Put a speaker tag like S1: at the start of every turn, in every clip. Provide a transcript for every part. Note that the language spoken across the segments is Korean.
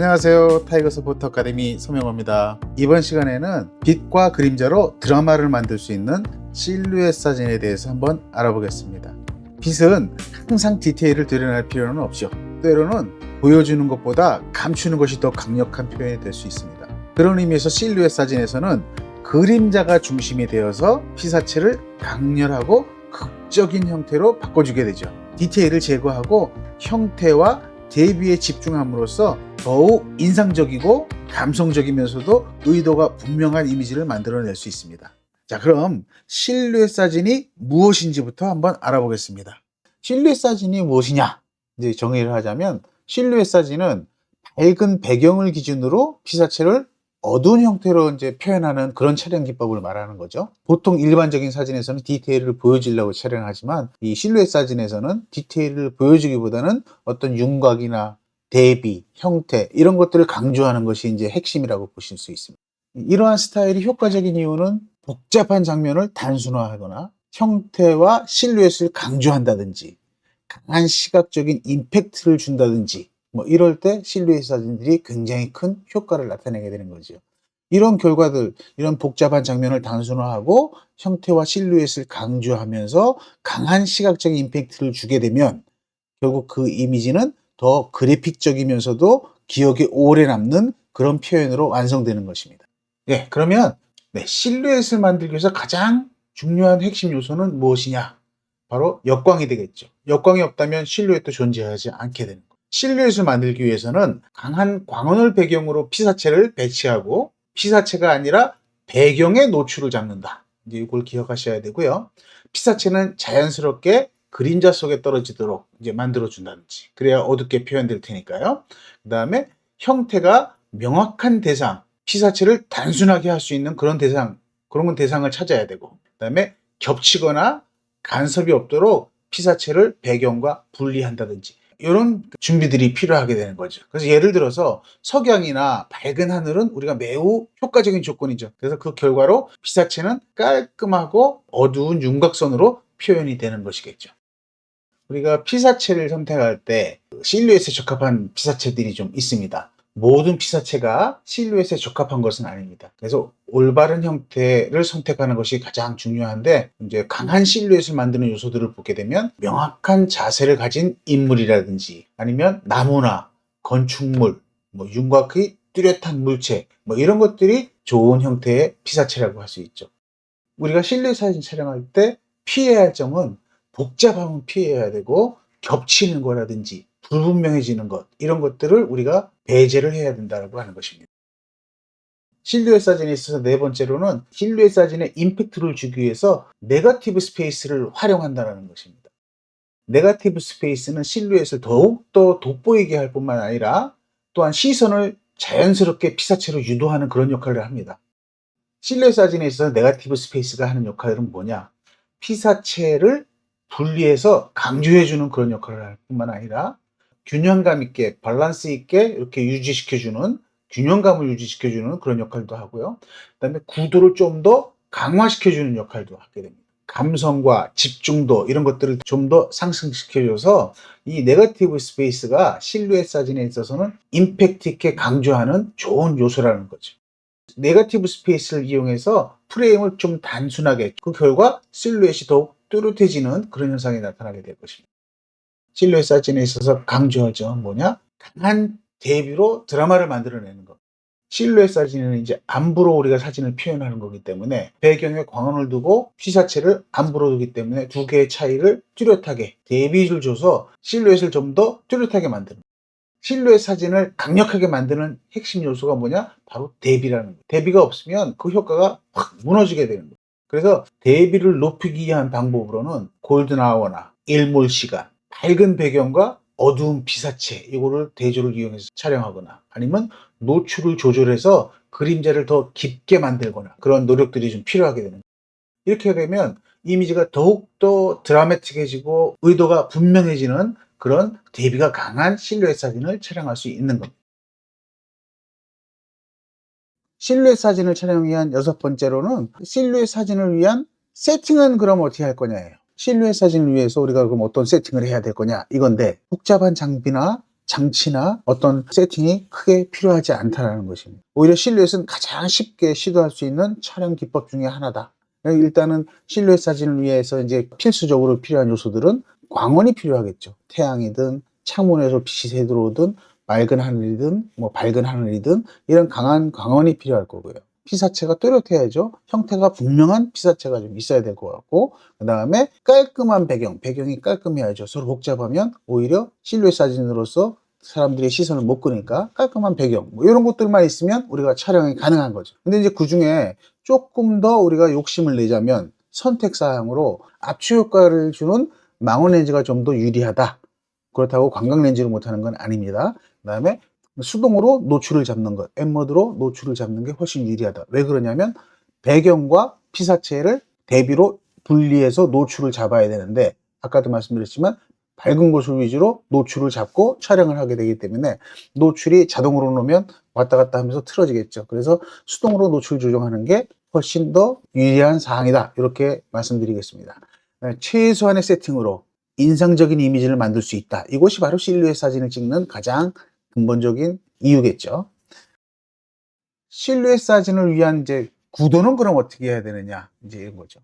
S1: 안녕하세요. 타이거스 포토 아카데미 서명호입니다. 이번 시간에는 빛과 그림자로 드라마를 만들 수 있는 실루엣 사진에 대해서 한번 알아보겠습니다. 빛은 항상 디테일을 드러낼 필요는 없죠. 때로는 보여주는 것보다 감추는 것이 더 강력한 표현이 될 수 있습니다. 그런 의미에서 실루엣 사진에서는 그림자가 중심이 되어서 피사체를 강렬하고 극적인 형태로 바꿔주게 되죠. 디테일을 제거하고 형태와 대비에 집중함으로써 더욱 인상적이고 감성적이면서도 의도가 분명한 이미지를 만들어낼 수 있습니다. 자, 그럼 실루엣 사진이 무엇인지부터 한번 알아보겠습니다. 실루엣 사진이 무엇이냐? 이제 정의를 하자면 실루엣 사진은 밝은 배경을 기준으로 피사체를 어두운 형태로 이제 표현하는 그런 촬영 기법을 말하는 거죠. 보통 일반적인 사진에서는 디테일을 보여주려고 촬영하지만 이 실루엣 사진에서는 디테일을 보여주기보다는 어떤 윤곽이나 대비, 형태 이런 것들을 강조하는 것이 이제 핵심이라고 보실 수 있습니다. 이러한 스타일이 효과적인 이유는 복잡한 장면을 단순화하거나 형태와 실루엣을 강조한다든지 강한 시각적인 임팩트를 준다든지 이럴 때 실루엣 사진들이 굉장히 큰 효과를 나타내게 되는 거죠. 이런 결과들, 이런 복잡한 장면을 단순화하고 형태와 실루엣을 강조하면서 강한 시각적인 임팩트를 주게 되면 결국 그 이미지는 더 그래픽적이면서도 기억에 오래 남는 그런 표현으로 완성되는 것입니다. 네, 그러면 실루엣을 만들기 위해서 가장 중요한 핵심 요소는 무엇이냐? 바로 역광이 되겠죠. 역광이 없다면 실루엣도 존재하지 않게 되는 거예요. 실루엣을 만들기 위해서는 강한 광원을 배경으로 피사체를 배치하고 피사체가 아니라 배경의 노출을 잡는다. 이제 이걸 기억하셔야 되고요. 피사체는 자연스럽게 그림자 속에 떨어지도록 이제 만들어준다든지 그래야 어둡게 표현될 테니까요. 그 다음에 형태가 명확한 대상, 피사체를 단순하게 할 수 있는 그런 대상, 그런 대상을 찾아야 되고 그 다음에 겹치거나 간섭이 없도록 피사체를 배경과 분리한다든지 이런 준비들이 필요하게 되는 거죠. 그래서 예를 들어서 석양이나 밝은 하늘은 우리가 매우 효과적인 조건이죠. 그래서 그 결과로 피사체는 깔끔하고 어두운 윤곽선으로 표현이 되는 것이겠죠. 우리가 피사체를 선택할 때 실루엣에 적합한 피사체들이 좀 있습니다. 모든 피사체가 실루엣에 적합한 것은 아닙니다. 그래서 올바른 형태를 선택하는 것이 가장 중요한데 이제 강한 실루엣을 만드는 요소들을 보게 되면 명확한 자세를 가진 인물이라든지 아니면 나무나 건축물, 윤곽이 뚜렷한 물체 이런 것들이 좋은 형태의 피사체라고 할 수 있죠. 우리가 실루엣 사진 촬영할 때 피해야 할 점은 복잡함은 피해야 되고 겹치는 거라든지 불분명해지는 것 이런 것들을 우리가 배제를 해야 된다고 하는 것입니다. 실루엣 사진에 있어서 네 번째로는 실루엣 사진에 임팩트를 주기 위해서 네거티브 스페이스를 활용한다는 것입니다. 네거티브 스페이스는 실루엣을 더욱더 돋보이게 할 뿐만 아니라 또한 시선을 자연스럽게 피사체로 유도하는 그런 역할을 합니다. 실루엣 사진에 있어서 네거티브 스페이스가 하는 역할은 뭐냐? 피사체를 분리해서 강조해주는 그런 역할을 할 뿐만 아니라 균형감 있게 밸런스 있게 이렇게 유지시켜주는 균형감을 유지시켜주는 그런 역할도 하고요. 그다음에 구도를 좀 더 강화시켜주는 역할도 하게 됩니다. 감성과 집중도 이런 것들을 좀 더 상승시켜줘서 이 네거티브 스페이스가 실루엣 사진에 있어서는 임팩트 있게 강조하는 좋은 요소라는 거죠. 네거티브 스페이스를 이용해서 프레임을 좀 단순하게 그 결과 실루엣이 더욱 뚜렷해지는 그런 현상이 나타나게 될 것입니다. 실루엣 사진에 있어서 강조할 점은 뭐냐? 강한 대비로 드라마를 만들어내는 것. 실루엣 사진은 이제 안부로 우리가 사진을 표현하는 거기 때문에 배경에 광원을 두고 피사체를 안부로 두기 때문에 두 개의 차이를 뚜렷하게 대비를 줘서 실루엣을 좀 더 뚜렷하게 만드는 거예요. 실루엣 사진을 강력하게 만드는 핵심 요소가 뭐냐? 바로 대비라는 거예요. 대비가 없으면 그 효과가 확 무너지게 되는 거예요. 그래서 대비를 높이기 위한 방법으로는 골든 아워나 일몰 시간, 밝은 배경과 어두운 피사체 이거를 대조를 이용해서 촬영하거나 아니면 노출을 조절해서 그림자를 더 깊게 만들거나 그런 노력들이 좀 필요하게 되는 거예요. 이렇게 되면 이미지가 더욱더 드라마틱해지고 의도가 분명해지는 그런 대비가 강한 실루엣 사진을 촬영할 수 있는 겁니다. 실루엣 사진을 촬영하기 위한 여섯 번째로는 실루엣 사진을 위한 세팅은 그럼 어떻게 할 거냐예요. 실루엣 사진을 위해서 우리가 그럼 어떤 세팅을 해야 될 거냐 이건데 복잡한 장비나 장치나 어떤 세팅이 크게 필요하지 않다는 것입니다. 오히려 실루엣은 가장 쉽게 시도할 수 있는 촬영 기법 중에 하나다. 일단은 실루엣 사진을 위해서 이제 필수적으로 필요한 요소들은 광원이 필요하겠죠. 태양이든 창문에서 빛이 새 들어오든 맑은 하늘이든 뭐 밝은 하늘이든 이런 강한 광원이 필요할 거고요. 피사체가 또렷해야죠. 형태가 분명한 피사체가 좀 있어야 될 것 같고, 그 다음에 깔끔한 배경이 깔끔해야죠. 서로 복잡하면 오히려 실루엣 사진으로서 사람들의 시선을 못 끄니까 깔끔한 배경, 뭐 이런 것들만 있으면 우리가 촬영이 가능한 거죠. 근데 이제 그 중에 조금 더 우리가 욕심을 내자면 선택사항으로 압축 효과를 주는 망원 렌즈가 좀 더 유리하다. 그렇다고 광각 렌즈를 못하는 건 아닙니다. 그 다음에 수동으로 노출을 잡는 것, 엠모드로 노출을 잡는 게 훨씬 유리하다. 왜 그러냐면 배경과 피사체를 대비로 분리해서 노출을 잡아야 되는데, 아까도 말씀드렸지만 밝은 곳을 위주로 노출을 잡고 촬영을 하게 되기 때문에 노출이 자동으로 놓으면 왔다 갔다 하면서 틀어지겠죠. 그래서 수동으로 노출 조정하는 게 훨씬 더 유리한 사항이다. 이렇게 말씀드리겠습니다. 최소한의 세팅으로 인상적인 이미지를 만들 수 있다. 이것이 바로 실루엣 사진을 찍는 가장 근본적인 이유겠죠. 실루엣 사진을 위한 이제 구도는 그럼 어떻게 해야 되느냐, 이제 이런 거죠.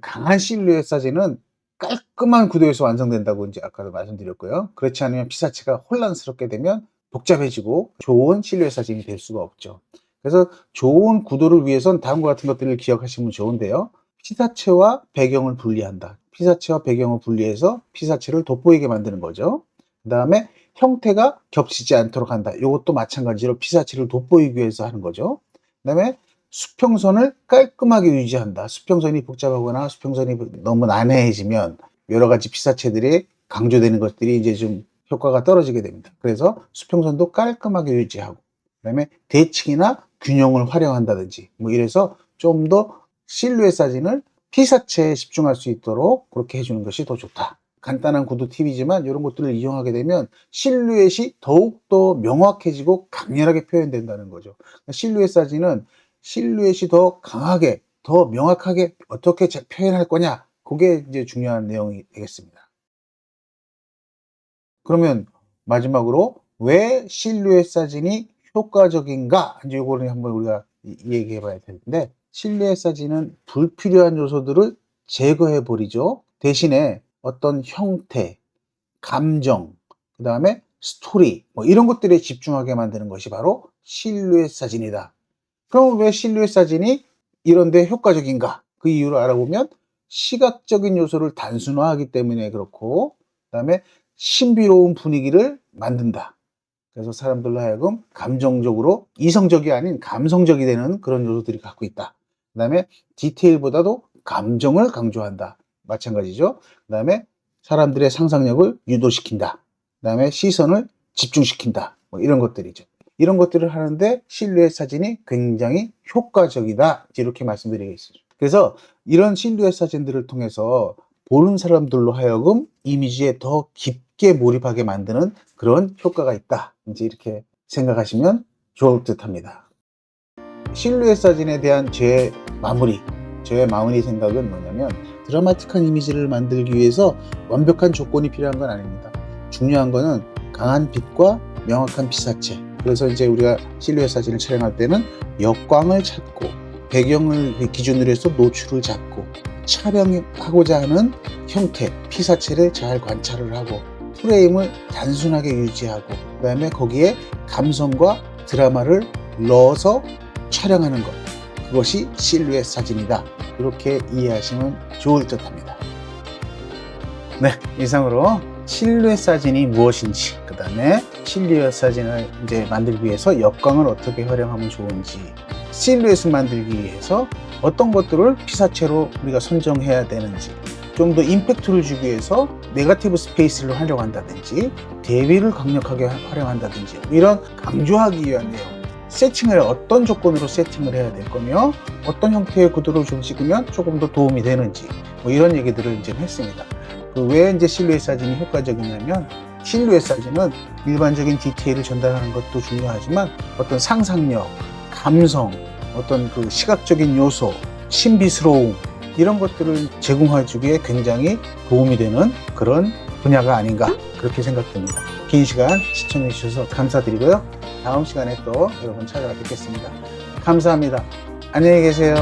S1: 강한 실루엣 사진은 깔끔한 구도에서 완성된다고 이제 아까도 말씀드렸고요. 그렇지 않으면 피사체가 혼란스럽게 되면 복잡해지고 좋은 실루엣 사진이 될 수가 없죠. 그래서 좋은 구도를 위해선 다음과 같은 것들을 기억하시면 좋은데요. 피사체와 배경을 분리한다. 피사체와 배경을 분리해서 피사체를 돋보이게 만드는 거죠. 그 다음에 형태가 겹치지 않도록 한다. 이것도 마찬가지로 피사체를 돋보이기 위해서 하는 거죠. 그 다음에 수평선을 깔끔하게 유지한다. 수평선이 복잡하거나 수평선이 너무 난해해지면 여러 가지 피사체들이 강조되는 것들이 이제 좀 효과가 떨어지게 됩니다. 그래서 수평선도 깔끔하게 유지하고, 그 다음에 대칭이나 균형을 활용한다든지 뭐 이래서 좀 더 실루엣 사진을 피사체에 집중할 수 있도록 그렇게 해주는 것이 더 좋다. 간단한 구도 팁이지만 이런 것들을 이용하게 되면 실루엣이 더욱더 명확해지고 강렬하게 표현된다는 거죠. 실루엣 사진은 실루엣이 더 강하게, 더 명확하게 어떻게 표현할 거냐, 그게 이제 중요한 내용이 되겠습니다. 그러면 마지막으로 왜 실루엣 사진이 효과적인가, 이제 이거를 한번 우리가 얘기해 봐야 되는데, 실루엣 사진은 불필요한 요소들을 제거해 버리죠. 대신에 어떤 형태, 감정, 그 다음에 스토리, 뭐 이런 것들에 집중하게 만드는 것이 바로 실루엣 사진이다. 그럼 왜 실루엣 사진이 이런데 효과적인가? 그 이유를 알아보면 시각적인 요소를 단순화하기 때문에 그렇고, 그 다음에 신비로운 분위기를 만든다. 그래서 사람들로 하여금 감정적으로 이성적이 아닌 감성적이 되는 그런 요소들이 갖고 있다. 그 다음에 디테일보다도 감정을 강조한다. 마찬가지죠. 그 다음에 사람들의 상상력을 유도시킨다. 그 다음에 시선을 집중시킨다. 뭐 이런 것들이죠. 이런 것들을 하는데 실루엣 사진이 굉장히 효과적이다. 이렇게 말씀드리겠습니다. 그래서 이런 실루엣 사진들을 통해서 보는 사람들로 하여금 이미지에 더 깊게 몰입하게 만드는 그런 효과가 있다. 이제 이렇게 생각하시면 좋을 듯 합니다. 실루엣 사진에 대한 저의 마무리 생각은 뭐냐면, 드라마틱한 이미지를 만들기 위해서 완벽한 조건이 필요한 건 아닙니다. 중요한 거는 강한 빛과 명확한 피사체. 그래서 이제 우리가 실루엣 사진을 촬영할 때는 역광을 찾고 배경을 기준으로 해서 노출을 잡고 촬영하고자 하는 형태, 피사체를 잘 관찰을 하고 프레임을 단순하게 유지하고, 그 다음에 거기에 감성과 드라마를 넣어서 촬영하는 것, 그것이 실루엣 사진이다. 이렇게 이해하시면 좋을 듯 합니다. 네, 이상으로 실루엣 사진이 무엇인지, 그 다음에 실루엣 사진을 이제 만들기 위해서 역광을 어떻게 활용하면 좋은지, 실루엣을 만들기 위해서 어떤 것들을 피사체로 우리가 선정해야 되는지, 좀 더 임팩트를 주기 위해서 네거티브 스페이스를 활용한다든지 대비를 강력하게 활용한다든지 이런 강조하기 위한 내용, 세팅을 어떤 조건으로 세팅을 해야 될 거며 어떤 형태의 구도를 좀 찍으면 조금 더 도움이 되는지, 뭐 이런 얘기들을 이제 했습니다. 왜 이제 실루엣 사진이 효과적이냐면, 실루엣 사진은 일반적인 디테일을 전달하는 것도 중요하지만 어떤 상상력, 감성, 어떤 그 시각적인 요소, 신비스러움, 이런 것들을 제공해 주기에 굉장히 도움이 되는 그런 분야가 아닌가 그렇게 생각됩니다. 긴 시간 시청해 주셔서 감사드리고요. 다음 시간에 또 여러분 찾아뵙겠습니다. 감사합니다. 안녕히 계세요.